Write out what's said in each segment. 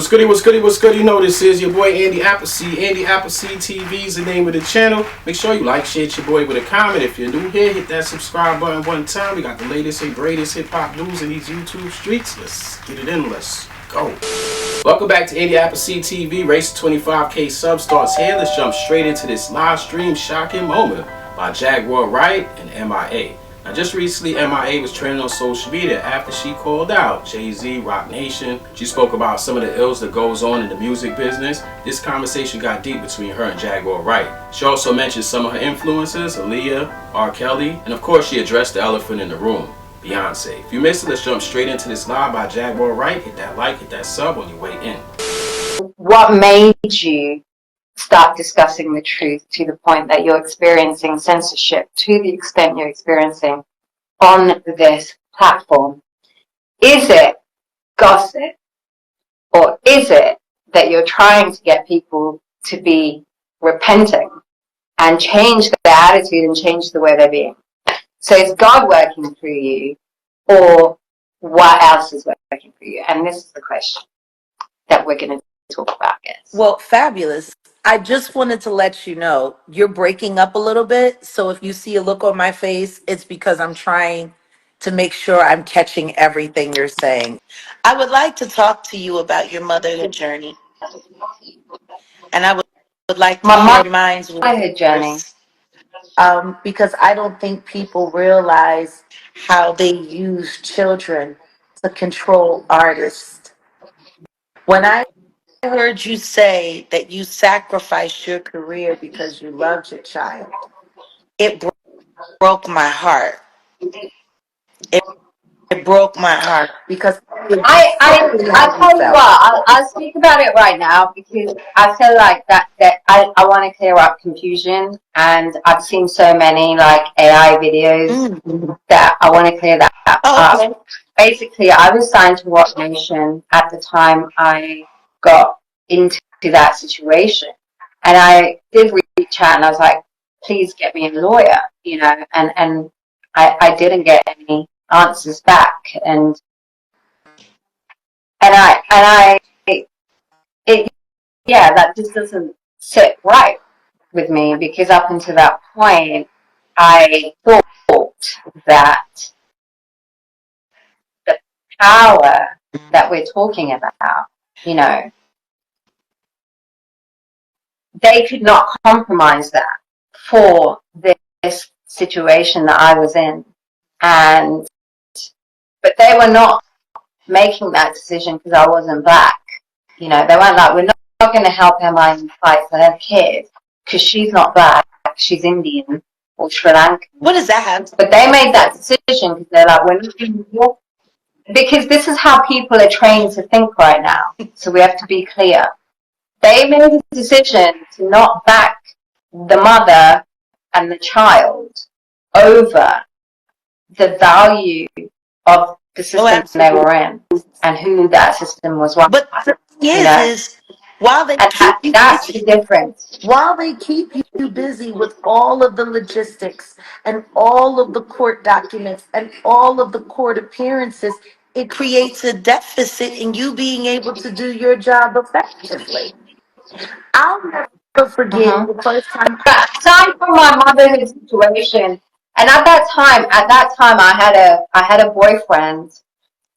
What's goody, what's goody, what's good? You know this is your boy Andy Appleseed. Andy Appleseed TV is the name of the channel. Make sure you like, share your boy with a comment. If you're new here, hit that subscribe button one time. We got the latest and greatest hip-hop news in these YouTube streets. Let's get it in. Let's go. Welcome back to Andy Appleseed TV. Race to 25K sub starts here. Let's jump straight into this live stream shocking moment by Jaguar Wright and M.I.A. Now, just recently, M.I.A. was trending on social media after she called out Jay-Z, Roc Nation. She spoke about some of the ills that goes on in the music business. This conversation got deep between her and Jaguar Wright. She also mentioned some of her influences, Aaliyah, R. Kelly, and of course she addressed the elephant in the room, Beyonce. If you missed it, let's jump straight into this live by Jaguar Wright. Hit that like, hit that sub on your way in. What made you start discussing the truth to the point that you're experiencing censorship to the extent you're experiencing on this platform? Is it gossip, or is it that you're trying to get people to be repenting and change their attitude and change the way they're being? So is God working through you, or what else is working through you? And this is the question that we're going to talk about, guys. Well, fabulous. I just wanted to let you know you're breaking up a little bit. So if you see a look on my face, it's because I'm trying to make sure I'm catching everything you're saying. I would like to talk to you about your motherhood journey. And I would like to My hear mine's with motherhood journey. because I don't think people realize how they use children to control artists. When I heard you say that you sacrificed your career because you loved your child, it broke my heart. It broke my heart because I'll tell you what, I'll speak about it right now because I feel like that I want to clear up confusion, and I've seen so many like AI videos that I want to clear that up. Okay. Basically, I was signed to Roc Nation at the time I got into that situation, and I did reach out and I was like, please get me a lawyer, you know, and I didn't get any answers back, and that just doesn't sit right with me, because up until that point I thought that the power that we're talking about, you know, they could not compromise that for this situation that I was in, but they were not making that decision because I wasn't black. You know, they weren't like, we're not going to help Emma fight for her kid because she's not black, she's Indian or Sri Lankan. What does that have? But they made that decision because they're like, we're not doing your... Because this is how people are trained to think right now. So we have to be clear. They made a decision to not back the mother and the child over the value of the system they were in and who that system was running. But the thing is while they keep you that's busy, the difference. while they keep you busy with all of the logistics and all of the court documents and all of the court appearances, it creates a deficit in you being able to do your job effectively. I'll never forget the first time. But aside from my motherhood situation, and at that time I had a boyfriend,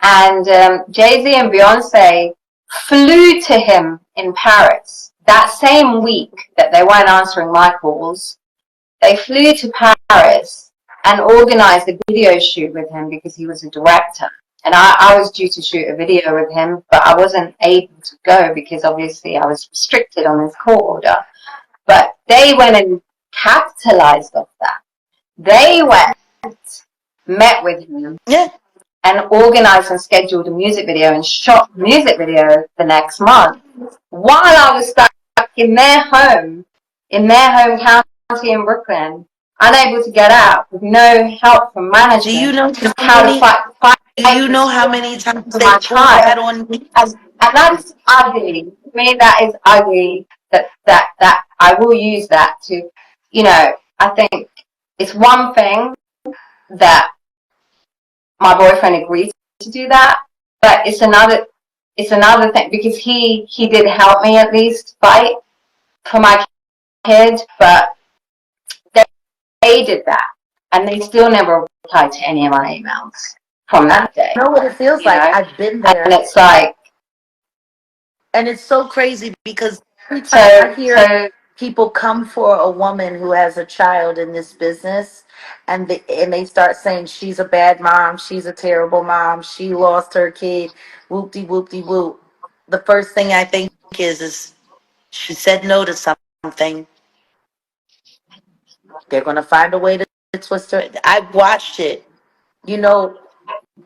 and Jay-Z and Beyonce flew to him in Paris that same week that they weren't answering my calls. They flew to Paris and organized a video shoot with him because he was a director. And I was due to shoot a video with him, but I wasn't able to go because obviously I was restricted on his court order. But they went and capitalized off that. They went, met with him, and organized and scheduled a music video and shot the music video the next month while I was stuck in their home county in Brooklyn, unable to get out, with no help from management. Do you know how to fight do you know how many times they my pulled that child? on me? And that's ugly. To me, that is ugly. That I will use that to, you know, I think it's one thing that my boyfriend agreed to do that, but it's another it's another thing, because he did help me at least fight for my kid, but they did that, and they still never replied to any of my emails from that day. You know what it feels like? I've been there. And it's like, and it's so crazy because every time I hear people come for a woman who has a child in this business, and they start saying she's a bad mom, she's a terrible mom, she lost her kid, whoop-de whoop-de whoop. The first thing I think is she said no to something. They're gonna find a way to twist her. I've watched it. You know,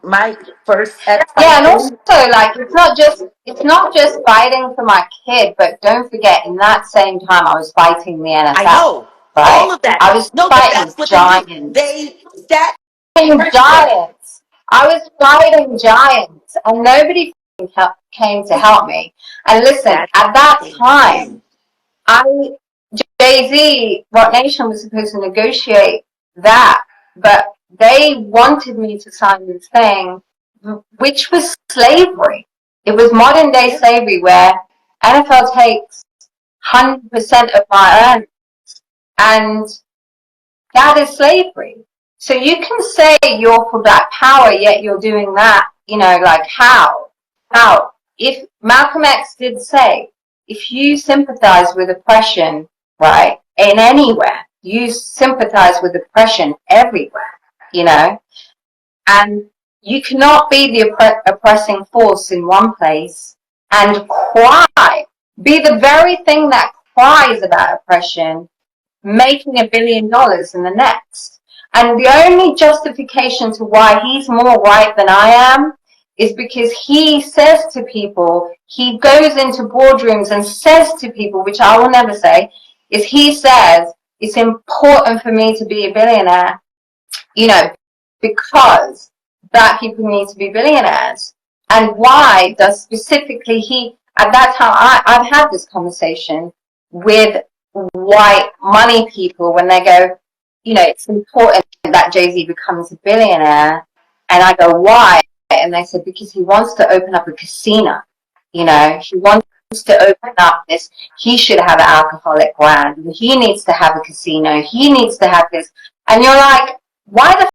my first yeah, and also like it's not just fighting for my kid, but don't forget, in that same time I was fighting the NFL. I know. Right? All of that. I was fighting that's what giants. They sat Giants. I was fighting giants, and nobody came to help me. And listen, at that time, Jay-Z, Rock Nation was supposed to negotiate that, but they wanted me to sign this thing, which was slavery. It was modern day slavery, where NFL takes 100% of my earnings, and that is slavery. So you can say you're for Black power, yet you're doing that, like how? How? If Malcolm X did say, if you sympathize with oppression, right, in anywhere, you sympathize with oppression everywhere, and you cannot be the oppressing force in one place and be the very thing that cries about oppression, making $1 billion in the next. And the only justification to why he's more right than I am is because he says to people, he goes into boardrooms and says to people, which I will never say, is he says, it's important for me to be a billionaire, because Black people need to be billionaires. And why does specifically at that time, I've had this conversation with white money people when they go, it's important that Jay-Z becomes a billionaire. And I go, why? And they said, because he wants to open up a casino. He wants to open up this. He should have an alcoholic brand. He needs to have a casino. He needs to have this. And you're like, why the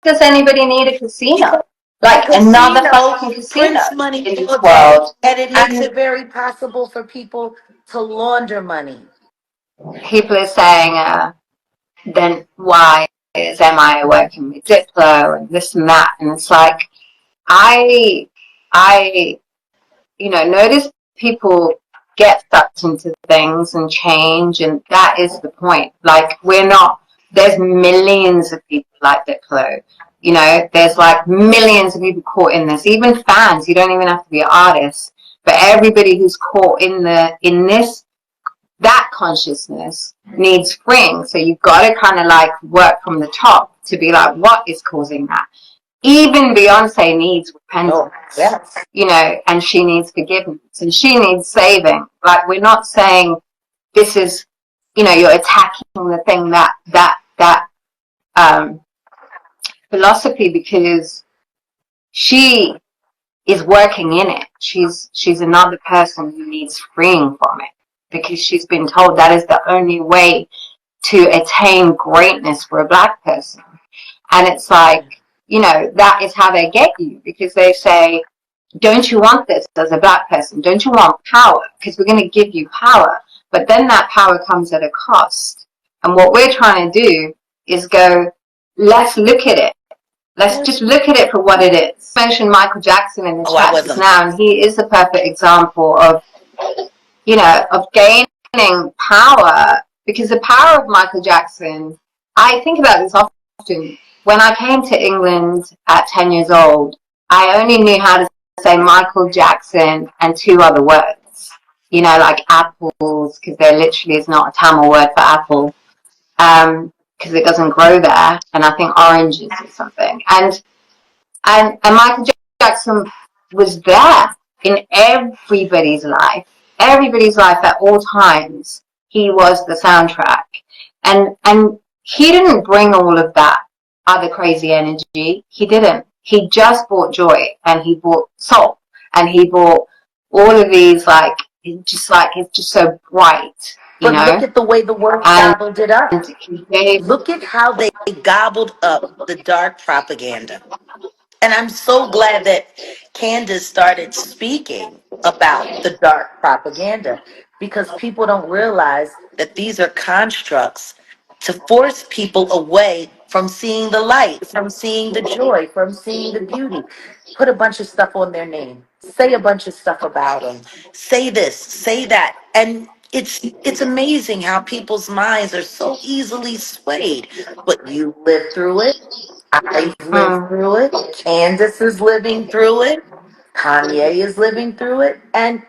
does anybody need a casino? Like another fucking casino money in this world. And it makes it very possible for people to launder money. People are saying, then why is M.I.A working with Diplo and this and that? And it's like, I notice people get sucked into things and change, and that is the point. Like, there's millions of people like Diplo. There's like millions of people caught in this. Even fans, you don't even have to be an artist, but everybody who's caught in this, that consciousness needs freeing. So you've got to kind of like work from the top to be like, what is causing that? Even Beyonce needs repentance, and she needs forgiveness, and she needs saving. Like, we're not saying this is, you're attacking the thing that philosophy, because she is working in it. She's another person who needs freeing from it, because she's been told that is the only way to attain greatness for a Black person. And it's like, that is how they get you, because they say, don't you want this as a Black person? Don't you want power? Because we're going to give you power. But then that power comes at a cost. And what we're trying to do is go, let's look at it. Let's just look at it for what it is. I mentioned Michael Jackson in the chat just now, and he is a perfect example of, of gaining power, because the power of Michael Jackson, I think about this often. When I came to England at 10 years old, I only knew how to say Michael Jackson and 2 other words, like apples, because there literally is not a Tamil word for apple, because it doesn't grow there, and I think oranges or something. And Michael Jackson was there in everybody's life at all times. He was the soundtrack, and he didn't bring all of that other crazy energy. He didn't. He just brought joy, and he brought soul, and he brought all of these, it's just so bright, But look at the way the world and gobbled it up. they, Look at how they gobbled up the dark propaganda. And I'm so glad that Candace started speaking about the dark propaganda, because people don't realize that these are constructs to force people away from seeing the light, from seeing the joy, from seeing the beauty. Put a bunch of stuff on their name, say a bunch of stuff about them, say this, say that. And it's amazing how people's minds are so easily swayed. But you lived through it. I've lived mm, through it. Candace is living through it. Kanye is living through it. And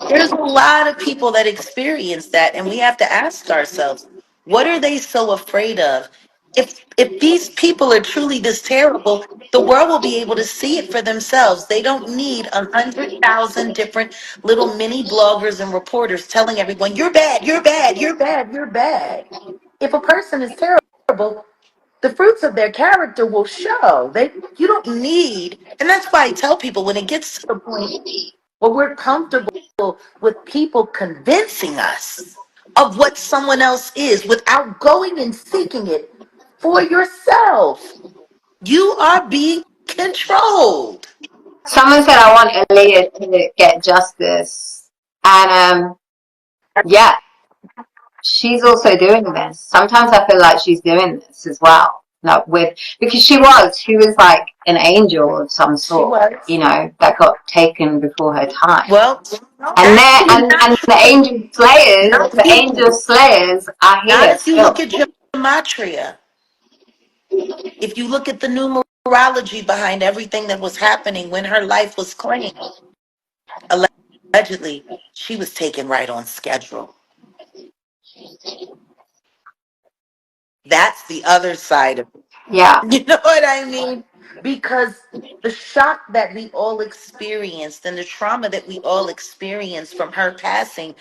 there's a lot of people that experience that. And we have to ask ourselves, what are they so afraid of? If these people are truly this terrible, the world will be able to see it for themselves. They don't need 100,000 different little mini bloggers and reporters telling everyone, you're bad, you're bad, you're bad, you're bad. If a person is terrible, the fruits of their character will show. You don't need, and that's why I tell people, when it gets to the point where we're comfortable with people convincing us of what someone else is without going and seeking it for yourself, you are being controlled. someone said I want Aaliyah to get justice, and yeah, she's also doing this. Sometimes I feel like she's doing this as well. Like because she was like an angel of some She sort, was. that got taken before her time. Well, And actually not true. Not the angel you. slayers are Not here if you look still. at gematria. If you look at the numerology behind everything that was happening when her life was claimed, allegedly, she was taken right on schedule. That's the other side of it. Yeah. You know what I mean? Because the shock that we all experienced and the trauma that we all experienced from her passing,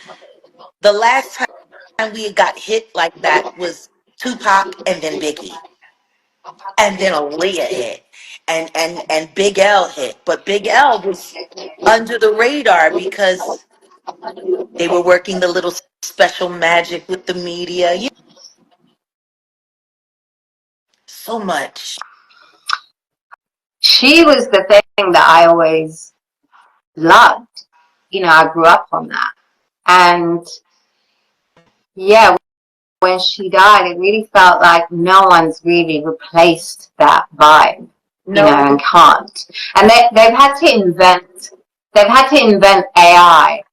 the last time we got hit like that was Tupac and then Biggie. And then Aaliyah hit. And Big L hit. But Big L was under the radar because they were working the little special magic with the media. So much. She was the thing that I always loved. I grew up on that. And yeah, when she died, it really felt like no one's really replaced that vibe, and No. can't. And they've had to invent AI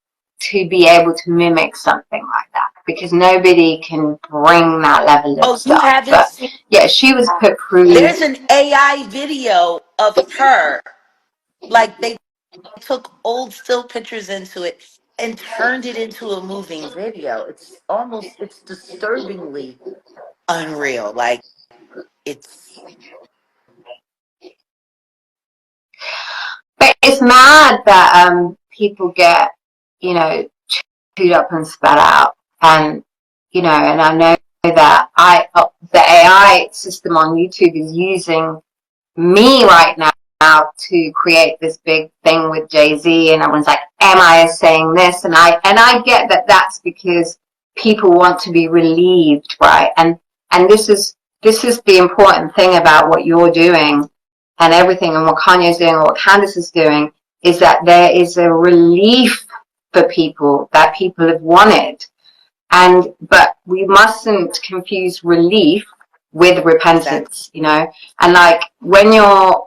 to be able to mimic something like that, because nobody can bring that level of Oh, you stuff. haven't But seen? yeah, she was put through. There's an AI video of her. Like they took old still pictures into it and turned it into a moving video. It's disturbingly unreal. Like it's But it's mad that people get, you know, chewed up and spat out. And, and I know that the AI system on YouTube is using me right now to create this big thing with Jay-Z, and everyone's like, M.I.A is saying this, and I get that that's because people want to be relieved, right? And this is the important thing about what you're doing and everything, and what Kanye's doing, and what Candace is doing, is that there is a relief for people that people have wanted. But we mustn't confuse relief with exactly. repentance, and like when you're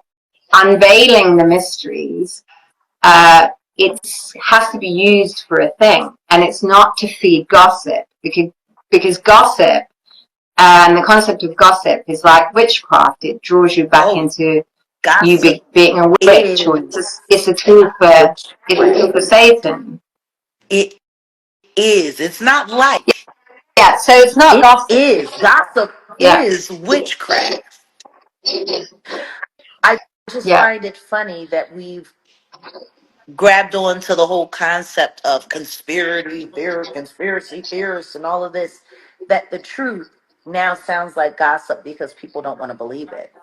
unveiling the mysteries, it has to be used for a thing, and it's not to feed gossip, because gossip, and the concept of gossip is like witchcraft. It draws you back Oh, into you gossip being a witch, or is it's a tool for witchcraft. Satan. It is. It's not like. Yeah, so it's not It gossip. is. Gossip Yeah, is witchcraft. I just yeah. find it funny that we've grabbed on to the whole concept of conspiracy theorists, and all of this, that the truth now sounds like gossip because people don't want to believe it.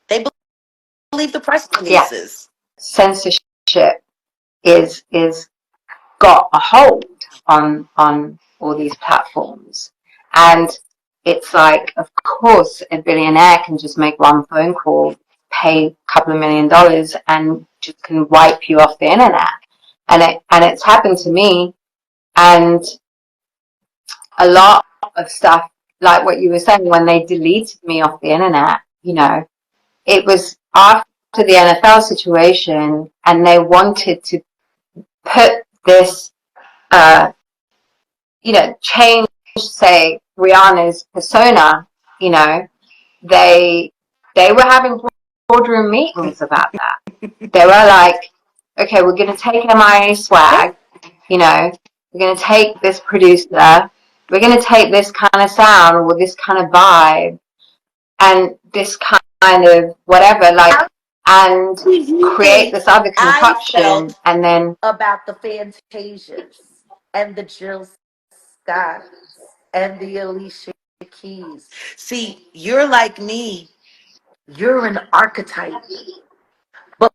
They believe the press Yeah, releases. censorship is got a hold on all these platforms, and it's like, of course, a billionaire can just make one phone call, pay a couple of $1 million, and just can wipe you off the internet. And it's happened to me, and a lot of stuff, like what you were saying, when they deleted me off the internet, it was after the NFL situation, and they wanted to put this, change, say, Rihanna's persona. They were having boardroom meetings about that. They were like, okay, we're going to take MIA swag, we're going to take this producer, we're going to take this kind of sound or this kind of vibe and this kind of whatever, and create this other I concoction, felt and then about the Fantasias and the Jill Scotts and the Alicia Keys. See, you're like me. You're an archetype. But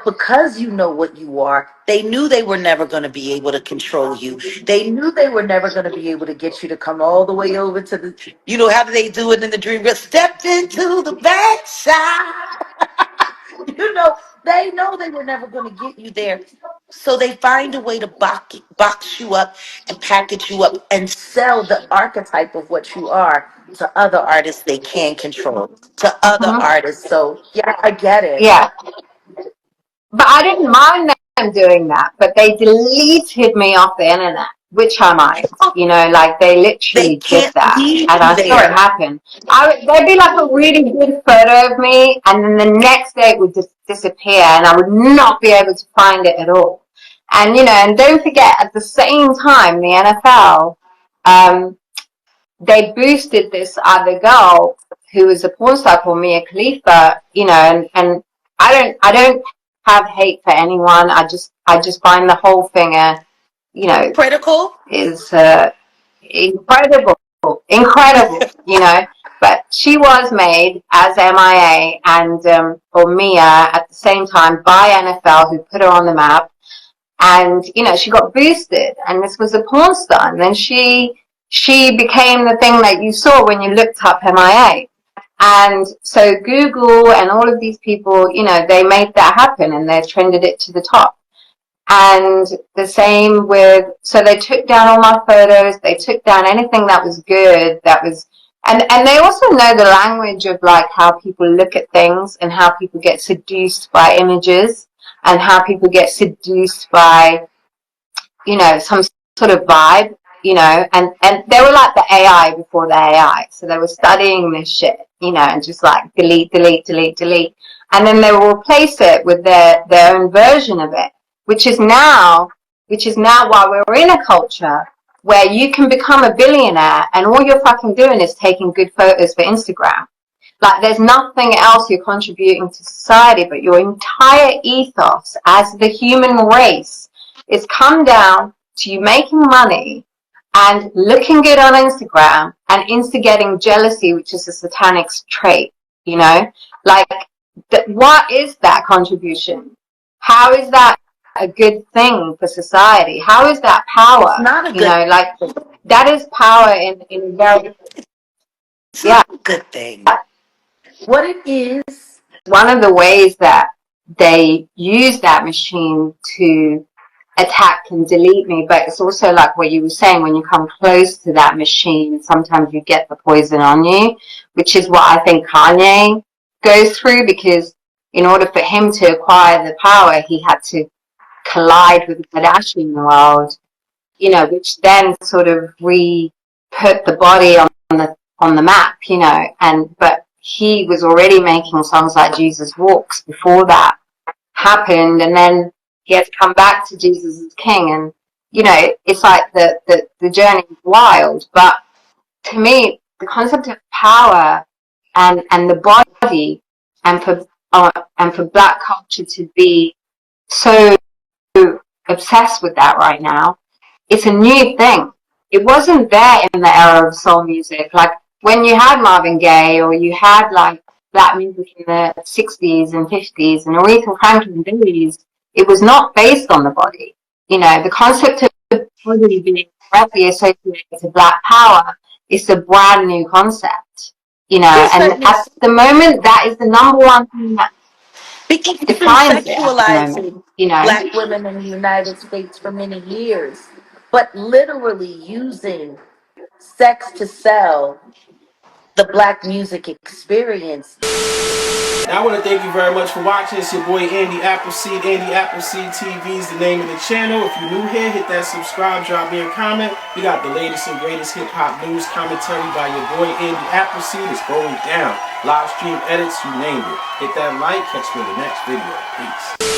because you know what you are, they knew they were never going to be able to control you. They knew they were never going to be able to get you to come all the way over to the, how do they do it in the dream? Step into the backside. You know, they know they were never going to get you there. So they find a way to box you up and package you up and sell the archetype of what you are to other artists they can control, to other artists. So, yeah, I get it. yeah. But I didn't mind them doing that, but they deleted me off the internet, which I mind. Like they They literally did can't that, leave and you I saw it there. happen. There'd be like a really good photo of me, and then the next day it would just disappear, and I would not be able to find it at all. And don't forget, at the same time, the NFL, they boosted this other girl who was a porn star called Mia Khalifa, and I don't have hate for anyone. I just find the whole thing, Critical? is incredible, incredible, But she was made as MIA and or Mia at the same time by NFL, who put her on the map, and she got boosted, and this was a porn star, and then she became the thing that you saw when you looked up MIA. And so Google and all of these people, they made that happen, and they trended it to the top. And the same with, so they took down all my photos, they took down anything that was good, and they also know the language of like how people look at things and how people get seduced by images and how people get seduced by, some sort of vibe, and they were like the AI before the AI. So they were studying this shit, and just like delete, delete, delete, delete. And then they will replace it with their own version of it, which is now why we're in a culture where you can become a billionaire and all you're fucking doing is taking good photos for Instagram. Like there's nothing else you're contributing to society, but your entire ethos as the human race is come down to you making money and looking good on Instagram and instigating jealousy, which is a satanic trait, Like, what is that contribution? How is that a good thing for society? How is that power? It's not a good Like, that is power in very, it's yeah. not a good thing. What it is, One of the ways that they use that machine to attack and delete me, but it's also like what you were saying, when you come close to that machine, sometimes you get the poison on you, which is what I think Kanye goes through, because in order for him to acquire the power, he had to collide with the Kardashian world, which then sort of put the body on the map, but he was already making songs like Jesus Walks before that happened, and then he had to come back to Jesus as King, and it's like the journey is wild. But to me, the concept of power and the body, and for Black culture to be so obsessed with that right now, it's a new thing. It wasn't there in the era of soul music. Like when you had Marvin Gaye, or you had like black music in the 60s and 50s and Aretha Franklin days, it was not based on the body. You know, the concept of the body being directly associated to black power is a brand new concept. You know, Just and let me, at the moment, that is the number one thing that because you've been defines it at the moment, sexualizing you know. black women in the United States for many years, but literally using sex to sell the black music experience. I want to thank you very much for watching. It's your boy Andy Appleseed. Andy Appleseed TV is the name of the channel. If you're new here, hit that subscribe, drop me a comment. We got the latest and greatest hip-hop news commentary by your boy Andy Appleseed. It's going down. Live stream edits, you name it. Hit that like, catch me in the next video. Peace.